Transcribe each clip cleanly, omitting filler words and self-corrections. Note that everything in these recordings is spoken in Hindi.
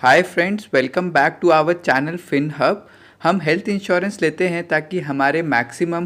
Hi friends, welcome back to our channel Fin Hub. हम हेल्थ इंश्योरेंस लेते हैं ताकि हमारे मैक्सिमम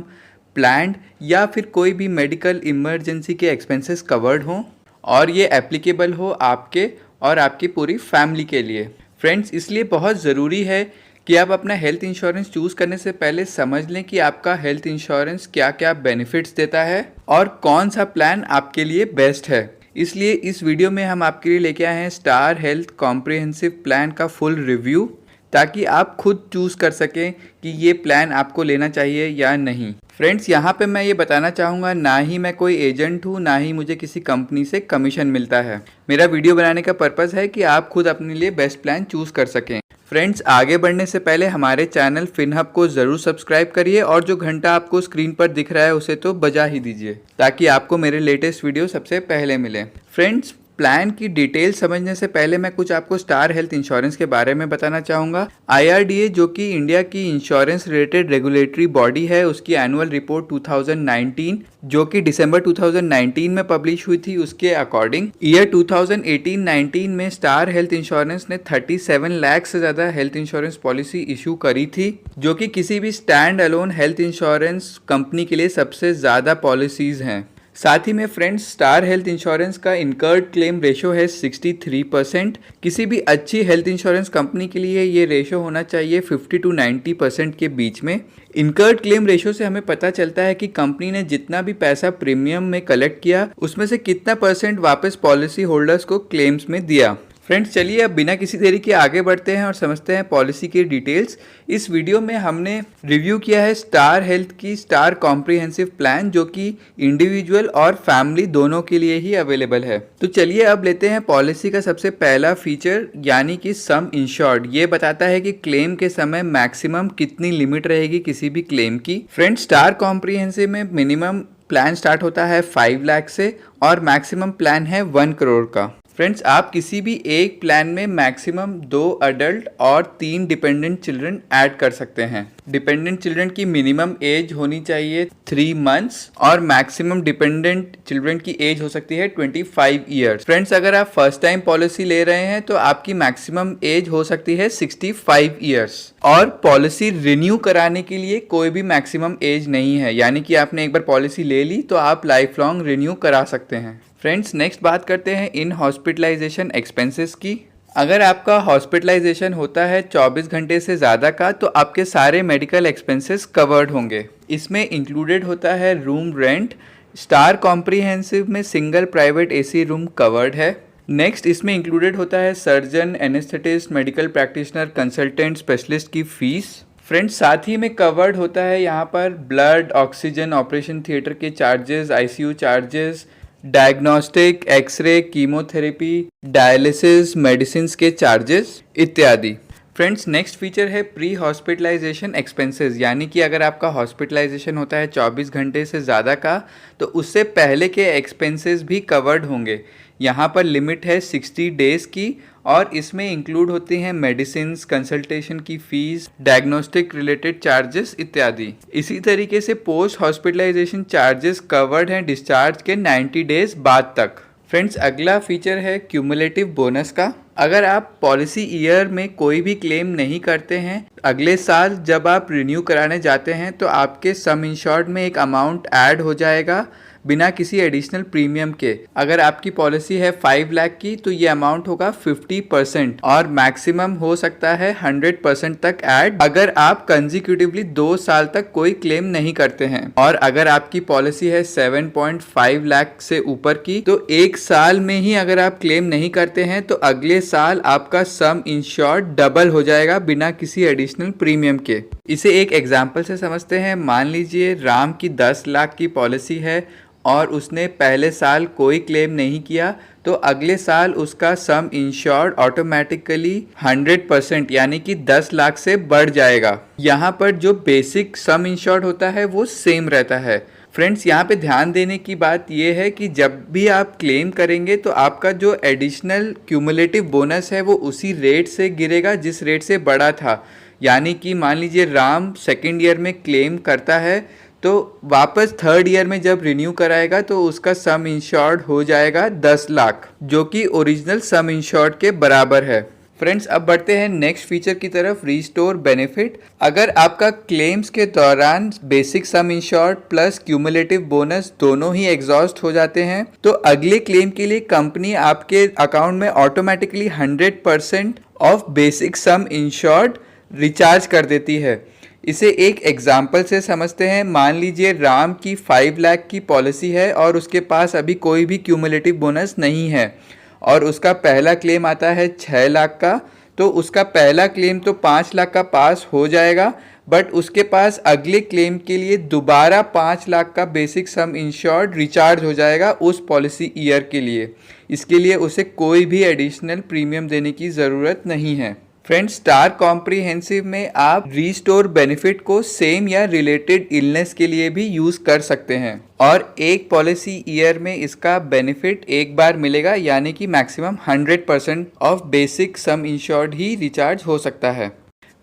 प्लान्ड या फिर कोई भी मेडिकल इमरजेंसी के एक्सपेंसेस कवर्ड हों और ये एप्लीकेबल हो आपके और आपकी पूरी फैमिली के लिए। फ्रेंड्स, इसलिए बहुत ज़रूरी है कि आप अपना हेल्थ इंश्योरेंस चूज़ करने से पहले समझ लें कि आपका हेल्थ इंश्योरेंस क्या क्या बेनिफिट्स देता है और कौन सा प्लान आपके लिए बेस्ट है। इसलिए इस वीडियो में हम आपके लिए लेके आए हैं स्टार हेल्थ कॉम्प्रिहेंसिव प्लान का फुल रिव्यू, ताकि आप खुद चूज़ कर सकें कि ये प्लान आपको लेना चाहिए या नहीं। फ्रेंड्स, यहाँ पे मैं ये बताना चाहूँगा, ना ही मैं कोई एजेंट हूँ, ना ही मुझे किसी कंपनी से कमीशन मिलता है। मेरा वीडियो बनाने का पर्पज़ है कि आप खुद अपने लिए बेस्ट प्लान चूज़ कर सकें। फ्रेंड्स, आगे बढ़ने से पहले हमारे चैनल फिनहब को ज़रूर सब्सक्राइब करिए और जो घंटा आपको स्क्रीन पर दिख रहा है उसे तो बजा ही दीजिए, ताकि आपको मेरे लेटेस्ट वीडियो सबसे पहले मिले। फ्रेंड्स, प्लान की डिटेल समझने से पहले मैं कुछ आपको स्टार हेल्थ इंश्योरेंस के बारे में बताना चाहूँगा। IRDA, जो कि इंडिया की इंश्योरेंस रिलेटेड रेगुलेटरी बॉडी है, उसकी एनुअल रिपोर्ट 2019 जो कि दिसंबर 2019 में पब्लिश हुई थी, उसके अकॉर्डिंग ईयर 2018-19 में स्टार हेल्थ इंश्योरेंस ने 37 लाख से ज़्यादा हेल्थ इंश्योरेंस पॉलिसी इशू करी थी, जो कि किसी भी stand alone health insurance company के लिए सबसे ज़्यादा पॉलिसीज़ हैं। साथ ही में फ्रेंड्स, स्टार हेल्थ इंश्योरेंस का इनकर्ड क्लेम रेशो है 63%। किसी भी अच्छी हेल्थ इंश्योरेंस कंपनी के लिए ये रेशो होना चाहिए 50 to 90% के बीच में। इनकर्ड क्लेम रेशो से हमें पता चलता है कि कंपनी ने जितना भी पैसा प्रीमियम में कलेक्ट किया, उसमें से कितना % वापस पॉलिसी होल्डर्स को क्लेम्स में दिया। फ्रेंड्स, चलिए अब बिना किसी देरी के आगे बढ़ते हैं और समझते हैं पॉलिसी की डिटेल्स। इस वीडियो में हमने रिव्यू किया है स्टार हेल्थ की स्टार कॉम्प्रिहेंसिव प्लान, जो कि इंडिविजुअल और फैमिली दोनों के लिए ही अवेलेबल है। तो चलिए अब लेते हैं पॉलिसी का सबसे पहला फीचर, यानी कि सम इंश्योर्ड। ये बताता है कि क्लेम के समय मैक्सिमम कितनी लिमिट रहेगी किसी भी क्लेम की। फ्रेंड्स, स्टार कॉम्प्रिहेंसिव में मिनिमम प्लान स्टार्ट होता है 5 लाख से और मैक्सिमम प्लान है 1 करोड़ का। फ्रेंड्स, आप किसी भी एक प्लान में मैक्सिमम 2 अडल्ट और 3 डिपेंडेंट चिल्ड्रन ऐड कर सकते हैं। डिपेंडेंट चिल्ड्रन की मिनिमम एज होनी चाहिए 3 मंथ्स और मैक्सिमम डिपेंडेंट चिल्ड्रन की एज हो सकती है 25 ईयर्स। फ्रेंड्स, अगर आप फर्स्ट टाइम पॉलिसी ले रहे हैं तो आपकी मैक्सिमम एज हो सकती है 65 ईयर्स। और पॉलिसी रिन्यू कराने के लिए कोई भी मैक्सिमम एज नहीं है, यानी कि आपने एक बार पॉलिसी ले ली तो आप लाइफ लॉन्ग रिन्यू करा सकते हैं। फ्रेंड्स, नेक्स्ट बात करते हैं इन हॉस्पिटलाइजेशन एक्सपेंसेस की। अगर आपका हॉस्पिटलाइजेशन होता है 24 घंटे से ज़्यादा का, तो आपके सारे मेडिकल एक्सपेंसेस कवर्ड होंगे। इसमें इंक्लूडेड होता है रूम रेंट। स्टार कॉम्प्रिहेंसिव में single private AC room covered है। नेक्स्ट, इसमें इंक्लूडेड होता है surgeon, anaesthetist, medical practitioner, consultant, specialist की फीस। फ्रेंड्स, साथ ही में कवर्ड होता है यहाँ पर ब्लड, ऑक्सीजन, ऑपरेशन थिएटर के charges, ICU charges, diagnostic, x-ray, chemotherapy, dialysis, medicine के चार्जेस इत्यादि। फ्रेंड्स, नेक्स्ट फीचर है प्री हॉस्पिटलाइजेशन एक्सपेंसेस, यानी कि अगर आपका हॉस्पिटलाइजेशन होता है 24 घंटे से ज़्यादा का, तो उससे पहले के एक्सपेंसेस भी कवर्ड होंगे। यहाँ पर लिमिट है 60 डेज़ की और इसमें इंक्लूड होती हैं मेडिसिन्स, कंसल्टेशन की फ़ीस, डायग्नोस्टिक रिलेटेड चार्जेस इत्यादि। इसी तरीके से पोस्ट हॉस्पिटलाइजेशन चार्जेस कवर्ड हैं डिस्चार्ज के 90 डेज़ बाद तक। फ्रेंड्स, अगला फीचर है क्यूमुलेटिव बोनस का। अगर आप पॉलिसी ईयर में कोई भी क्लेम नहीं करते हैं, अगले साल जब आप रिन्यू कराने जाते हैं तो आपके सम इंश्योर्ड में एक अमाउंट ऐड हो जाएगा बिना किसी एडिशनल प्रीमियम के। अगर आपकी पॉलिसी है 5 लाख की, तो ये अमाउंट होगा 50% और मैक्सिमम हो सकता है 100% तक ऐड, अगर आप कंजिक्यूटिवली 2 साल तक कोई क्लेम नहीं करते हैं। और अगर आपकी पॉलिसी है 7.5 लाख से ऊपर की, तो 1 साल में ही अगर आप क्लेम नहीं करते हैं तो अगले साल आपका सम इंश्योर्ड डबल हो जाएगा बिना किसी एडिशनल प्रीमियम के। इसे एक एग्जाम्पल से समझते हैं। मान लीजिए राम की 10 लाख की पॉलिसी है और उसने पहले साल कोई क्लेम नहीं किया, तो अगले साल उसका सम इंश्योर्ड ऑटोमेटिकली 100% यानी कि 10 लाख से बढ़ जाएगा। यहाँ पर जो बेसिक सम इंश्योर्ड होता है वो सेम रहता है। फ्रेंड्स, यहाँ पे ध्यान देने की बात यह है कि जब भी आप क्लेम करेंगे तो आपका जो एडिशनल क्यूमुलेटिव बोनस है वो उसी रेट से गिरेगा जिस रेट से बढ़ा था। यानी कि मान लीजिए राम सेकेंड ईयर में क्लेम करता है, तो वापस थर्ड ईयर में जब रिन्यू कराएगा तो उसका सम इंश्योर्ड हो जाएगा 10 लाख, जो कि ओरिजिनल सम इंश्योर्ड के बराबर है। फ्रेंड्स अब बढ़ते हैं नेक्स्ट फीचर की तरफ, रीस्टोर बेनिफिट। अगर आपका क्लेम्स के दौरान basic sum insured plus cumulative bonus दोनों ही एग्जॉस्ट हो जाते हैं तो अगले क्लेम के लिए कंपनी आपके अकाउंट में automatically 100% of basic sum insured recharge कर देती है। इसे एक एग्जाम्पल से समझते हैं। मान लीजिए राम की 5 लाख की पॉलिसी है और उसके पास अभी कोई भी क्यूमुलेटिव बोनस नहीं है और उसका पहला क्लेम आता है 6 लाख का, तो उसका पहला क्लेम तो 5 लाख का पास हो जाएगा, बट उसके पास अगले क्लेम के लिए दोबारा 5 लाख का बेसिक सम इंश्योर्ड रिचार्ज हो जाएगा उस पॉलिसी ईयर के लिए। इसके लिए उसे कोई भी एडिशनल प्रीमियम देने की ज़रूरत नहीं है। फ्रेंड्स स्टार कॉम्प्रिहेंसिव में आप रीस्टोर बेनिफिट को सेम या रिलेटेड इलनेस के लिए भी यूज़ कर सकते हैं और एक पॉलिसी ईयर में इसका बेनिफिट एक बार मिलेगा, यानी कि maximum 100% of basic sum insured he recharge हो सकता है।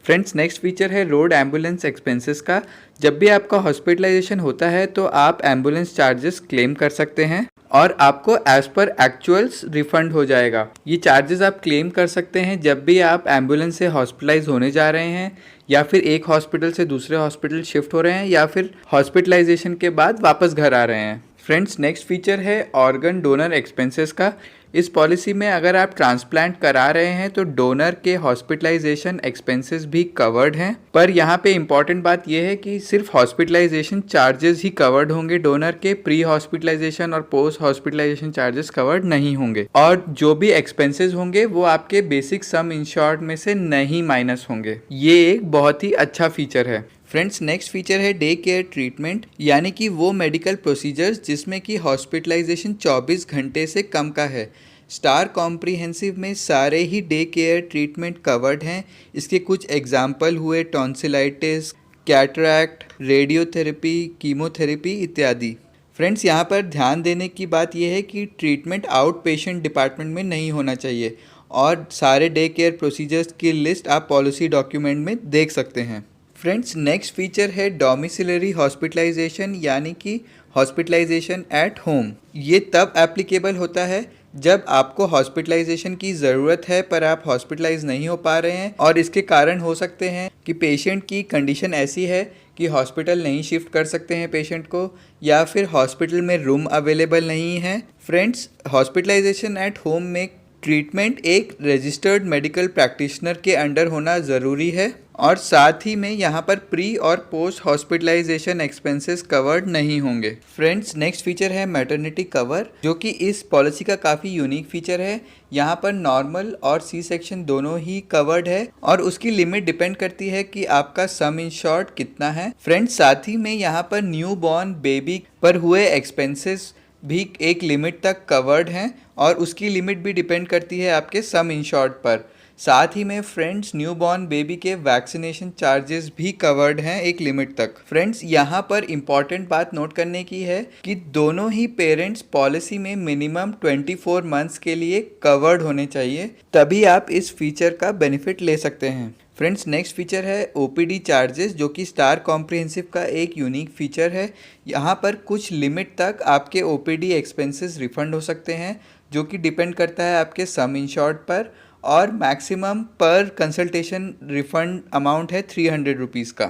फ्रेंड्स नेक्स्ट फीचर है रोड एम्बुलेंस एक्सपेंसेस का। जब भी आपका हॉस्पिटलाइजेशन होता है तो आप एम्बुलेंस चार्जेस क्लेम कर सकते हैं और आपको एज पर एक्चुअल्स रिफंड हो जाएगा। ये चार्जेस आप क्लेम कर सकते हैं जब भी आप एम्बुलेंस से हॉस्पिटलाइज होने जा रहे हैं या फिर एक हॉस्पिटल से दूसरे हॉस्पिटल शिफ्ट हो रहे हैं या फिर हॉस्पिटलाइजेशन के बाद वापस घर आ रहे हैं। फ्रेंड्स नेक्स्ट फीचर है ऑर्गन डोनर एक्सपेंसेस का। इस पॉलिसी में अगर आप ट्रांसप्लांट करा रहे हैं तो डोनर के हॉस्पिटलाइजेशन एक्सपेंसेस भी कवर्ड हैं, पर यहाँ पे इम्पॉर्टेंट बात यह है कि सिर्फ हॉस्पिटलाइजेशन चार्जेस ही कवर्ड होंगे डोनर के, प्री हॉस्पिटलाइजेशन और पोस्ट हॉस्पिटलाइजेशन चार्जेस कवर्ड नहीं होंगे और जो भी एक्सपेंसेस होंगे वो आपके बेसिक सम इंश्योर्ड में से नहीं माइनस होंगे। ये एक बहुत ही अच्छा फीचर है। फ्रेंड्स नेक्स्ट फीचर है डे केयर ट्रीटमेंट, यानी कि वो मेडिकल प्रोसीजर्स जिसमें कि हॉस्पिटलाइजेशन 24 घंटे से कम का है। स्टार कॉम्प्रिहेंसिव में सारे ही डे केयर ट्रीटमेंट कवर्ड हैं। इसके कुछ एग्जाम्पल हुए टॉन्सिलाइटिस, कैटरैक्ट, रेडियोथेरेपी, कीमोथेरेपी इत्यादि। फ्रेंड्स यहाँ पर ध्यान देने की बात यह है कि ट्रीटमेंट आउट पेशेंट डिपार्टमेंट में नहीं होना चाहिए और सारे डे केयर प्रोसीजर्स की लिस्ट आप पॉलिसी डॉक्यूमेंट में देख सकते हैं। फ्रेंड्स नेक्स्ट फीचर है डोमिसिलरी हॉस्पिटलाइजेशन, यानी कि हॉस्पिटलाइजेशन एट होम। ये तब एप्लीकेबल होता है जब आपको हॉस्पिटलाइजेशन की ज़रूरत है पर आप हॉस्पिटलाइज नहीं हो पा रहे हैं और इसके कारण हो सकते हैं कि पेशेंट की कंडीशन ऐसी है कि हॉस्पिटल नहीं शिफ्ट कर सकते हैं पेशेंट को या फिर हॉस्पिटल में रूम अवेलेबल नहीं है। फ्रेंड्स हॉस्पिटलाइजेशन एट होम में ट्रीटमेंट एक रजिस्टर्ड मेडिकल प्रैक्टिशनर के अंडर होना ज़रूरी है और साथ ही में यहाँ पर प्री और पोस्ट हॉस्पिटलाइजेशन एक्सपेंसेस कवर्ड नहीं होंगे। फ्रेंड्स नेक्स्ट फीचर है मैटरनिटी कवर, जो कि इस पॉलिसी का काफ़ी यूनिक फीचर है। यहाँ पर नॉर्मल और सी सेक्शन दोनों ही कवर्ड है और उसकी लिमिट डिपेंड करती है कि आपका सम इंश्योर्ड कितना है। फ्रेंड्स साथ ही में यहाँ पर न्यू बॉर्न बेबी पर हुए एक्सपेंसेस भी एक लिमिट तक कवर्ड हैं और उसकी लिमिट भी डिपेंड करती है आपके सम इंश्योर्ड पर। साथ ही में फ्रेंड्स न्यूबॉर्न बेबी के वैक्सीनेशन चार्जेस भी कवर्ड हैं एक लिमिट तक। फ्रेंड्स यहाँ पर इम्पॉर्टेंट बात नोट करने की है कि दोनों ही पेरेंट्स पॉलिसी में मिनिमम 24 मंथ्स के लिए कवर्ड होने चाहिए, तभी आप इस फीचर का बेनिफिट ले सकते हैं। फ्रेंड्स नेक्स्ट फीचर है ओपीडी चार्जेस, जो कि स्टार कॉम्प्रिहेंसिव का एक यूनिक फीचर है। यहाँ पर कुछ लिमिट तक आपके ओपीडी एक्सपेंसेस रिफंड हो सकते हैं, जो कि डिपेंड करता है आपके सम इंश्योर्ड पर और मैक्सिमम पर कंसल्टेशन रिफंड अमाउंट है 300 रुपीज़ का।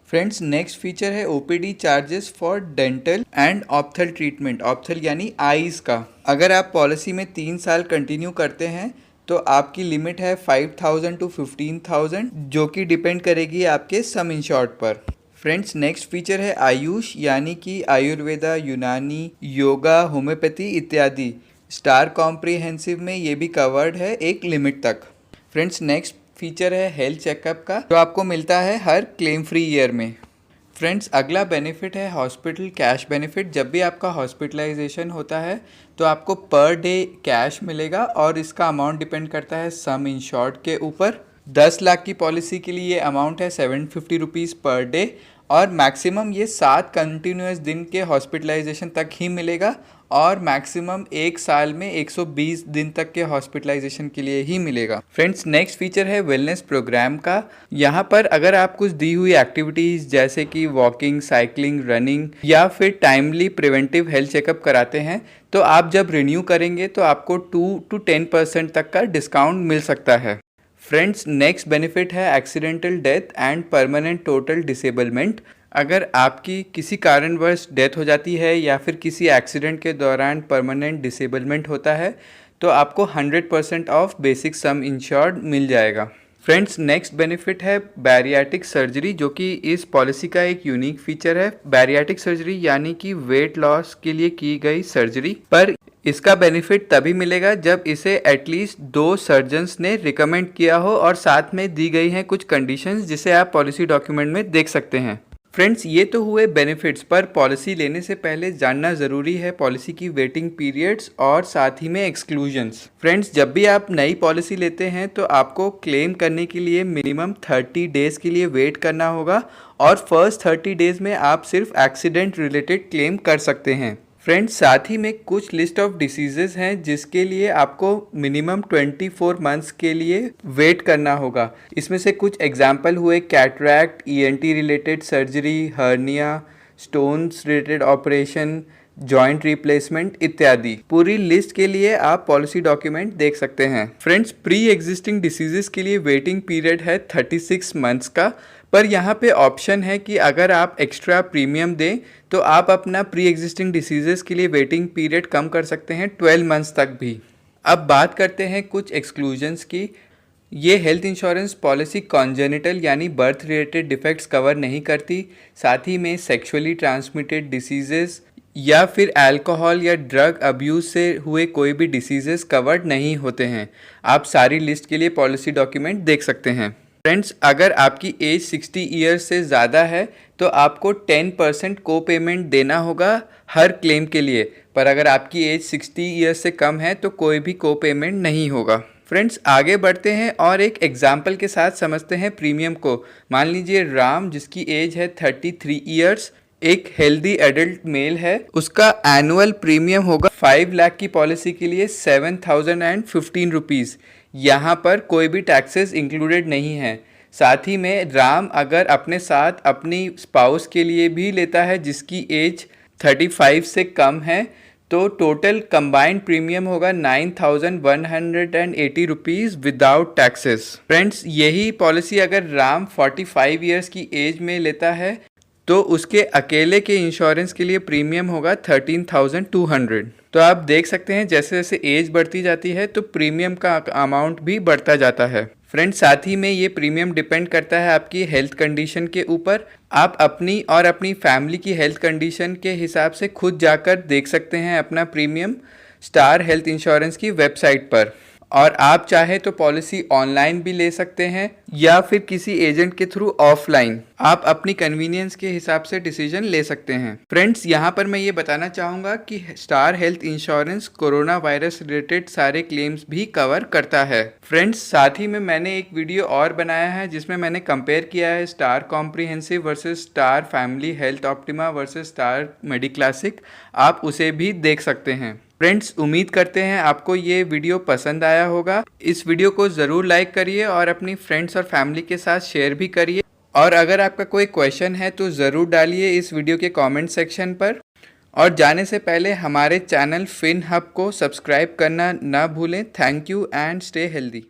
फ्रेंड्स नेक्स्ट फीचर है OPD charges for dental and ophthal treatment, ophthal यानी आईज का। अगर आप पॉलिसी में 3 साल कंटिन्यू करते हैं तो आपकी लिमिट है 5,000 to 15,000, जो कि डिपेंड करेगी आपके सम इंश्योर्ड पर। फ्रेंड्स नेक्स्ट फीचर है आयुष, यानी कि आयुर्वेदा, यूनानी, योगा, होम्योपैथी इत्यादि। स्टार कॉम्प्रिहेंसिव में ये भी कवर्ड है एक लिमिट तक। फ्रेंड्स नेक्स्ट फीचर है हेल्थ चेकअप का, जो आपको मिलता है हर क्लेम फ्री ईयर में। फ्रेंड्स अगला बेनिफिट है हॉस्पिटल कैश बेनिफिट। जब भी आपका हॉस्पिटलाइजेशन होता है तो आपको पर डे कैश मिलेगा और इसका अमाउंट डिपेंड करता है सम इंश्योर्ड के ऊपर। 10 लाख की पॉलिसी के लिए ये अमाउंट है 750 रुपीज़ पर डे और मैक्सिमम ये 7 कंटिन्यूस दिन के हॉस्पिटलाइजेशन तक ही मिलेगा और मैक्सिमम 1 साल में 120 दिन तक के हॉस्पिटलाइजेशन के लिए ही मिलेगा। फ्रेंड्स नेक्स्ट फीचर है वेलनेस प्रोग्राम का। यहाँ पर अगर आप कुछ दी हुई एक्टिविटीज़ जैसे कि वॉकिंग, साइकिलिंग, रनिंग या फिर टाइमली प्रिवेंटिव हेल्थ चेकअप कराते हैं तो आप जब रिन्यू करेंगे तो आपको 2 to 10% तक का डिस्काउंट मिल सकता है। फ्रेंड्स, नेक्स्ट बेनिफिट है accidental death and permanent total disablement. अगर आपकी किसी कारणवश डेथ हो जाती है या फिर किसी एक्सीडेंट के दौरान परमानेंट डिसेबलमेंट होता है तो आपको 100% ऑफ बेसिक सम इंश्योर्ड मिल जाएगा। फ्रेंड्स, नेक्स्ट बेनिफिट है बैरियाटिक सर्जरी, जो कि इस पॉलिसी का एक यूनिक फीचर है। बैरियाटिक सर्जरी यानी कि वेट लॉस के लिए की गई सर्जरी, पर इसका बेनिफिट तभी मिलेगा जब इसे एटलीस्ट 2 सर्जन्स ने रिकमेंड किया हो और साथ में दी गई हैं कुछ कंडीशंस जिसे आप पॉलिसी डॉक्यूमेंट में देख सकते हैं। फ्रेंड्स, ये तो हुए बेनिफिट्स, पर पॉलिसी लेने से पहले जानना ज़रूरी है पॉलिसी की वेटिंग पीरियड्स और साथ ही में एक्सक्लूजन्स। फ्रेंड्स, जब भी आप नई पॉलिसी लेते हैं तो आपको क्लेम करने के लिए मिनिमम 30 डेज़ के लिए वेट करना होगा और फर्स्ट 30 डेज़ में आप सिर्फ एक्सीडेंट रिलेटेड क्लेम कर सकते हैं। फ्रेंड्स, साथ ही में कुछ लिस्ट ऑफ डिसीजेस हैं जिसके लिए आपको मिनिमम 24 मंथ्स के लिए वेट करना होगा। इसमें से कुछ एग्जाम्पल हुए cataract, ENT related surgery, hernia, stones related operation, joint replacement इत्यादि। पूरी लिस्ट के लिए आप पॉलिसी डॉक्यूमेंट देख सकते हैं। फ्रेंड्स, प्री एग्जिस्टिंग डिसीजेस के लिए वेटिंग पीरियड है 36 मंथ्स का, पर यहाँ पे ऑप्शन है कि अगर आप एक्स्ट्रा प्रीमियम दें तो आप अपना प्री एग्जिस्टिंग डिसीजेस के लिए वेटिंग पीरियड कम कर सकते हैं 12 मंथ्स तक भी। अब बात करते हैं कुछ एक्सक्लूजन्स की। ये हेल्थ इंश्योरेंस पॉलिसी कॉन्जेनिटल यानी बर्थ रिलेटेड डिफेक्ट्स कवर नहीं करती, साथ ही में सेक्सुअली ट्रांसमिटेड डिसीजेस या फिर अल्कोहल या ड्रग अब्यूज़ से हुए कोई भी डिसीजेस कवर्ड नहीं होते हैं। आप सारी लिस्ट के लिए पॉलिसी डॉक्यूमेंट देख सकते हैं। फ्रेंड्स, अगर आपकी एज 60 ईयर्स से ज़्यादा है तो आपको 10% को पेमेंट देना होगा हर क्लेम के लिए, पर अगर आपकी एज 60 ईयर्स से कम है तो कोई भी को पेमेंट नहीं होगा। फ्रेंड्स, आगे बढ़ते हैं और एक एग्जाम्पल के साथ समझते हैं प्रीमियम को। मान लीजिए राम, जिसकी एज है 33 ईयर्स, एक हेल्दी एडल्ट मेल है, उसका एनुअल प्रीमियम होगा 5 लाख की पॉलिसी के लिए 7015 रुपीज़। यहाँ पर कोई भी टैक्सेस इंक्लूडेड नहीं है। साथ ही में राम अगर अपने साथ अपनी स्पाउस के लिए भी लेता है जिसकी एज 35 से कम है तो टोटल कंबाइंड प्रीमियम होगा 9180 रुपीज़ विदाउट टैक्सेस। फ्रेंड्स, यही पॉलिसी अगर राम 45 ईयर्स की एज में लेता है तो उसके अकेले के इंश्योरेंस के लिए प्रीमियम होगा 13,200। तो आप देख सकते हैं जैसे जैसे एज बढ़ती जाती है तो प्रीमियम का अमाउंट भी बढ़ता जाता है। फ्रेंड्स, साथ ही में ये प्रीमियम डिपेंड करता है आपकी हेल्थ कंडीशन के ऊपर। आप अपनी और अपनी फैमिली की हेल्थ कंडीशन के हिसाब से खुद जाकर देख सकते हैं अपना प्रीमियम स्टार हेल्थ इंश्योरेंस की वेबसाइट पर। और आप चाहे तो पॉलिसी ऑनलाइन भी ले सकते हैं या फिर किसी एजेंट के थ्रू ऑफलाइन। आप अपनी कन्वीनियंस के हिसाब से डिसीजन ले सकते हैं। फ्रेंड्स, यहाँ पर मैं ये बताना चाहूँगा कि star health insurance corona virus related सारे क्लेम्स भी कवर करता है। फ्रेंड्स, साथ ही में मैंने एक वीडियो और बनाया है जिसमें मैंने कंपेयर किया है star comprehensive versus star family health optima versus star Mediclassic. आप उसे भी देख सकते हैं। फ्रेंड्स, उम्मीद करते हैं आपको ये वीडियो पसंद आया होगा। इस वीडियो को ज़रूर लाइक करिए और अपनी फ्रेंड्स और फैमिली के साथ शेयर भी करिए। और अगर आपका कोई क्वेश्चन है तो ज़रूर डालिए इस वीडियो के कमेंट सेक्शन पर। और जाने से पहले हमारे चैनल फिन हब को सब्सक्राइब करना ना भूलें। Thank you and stay healthy.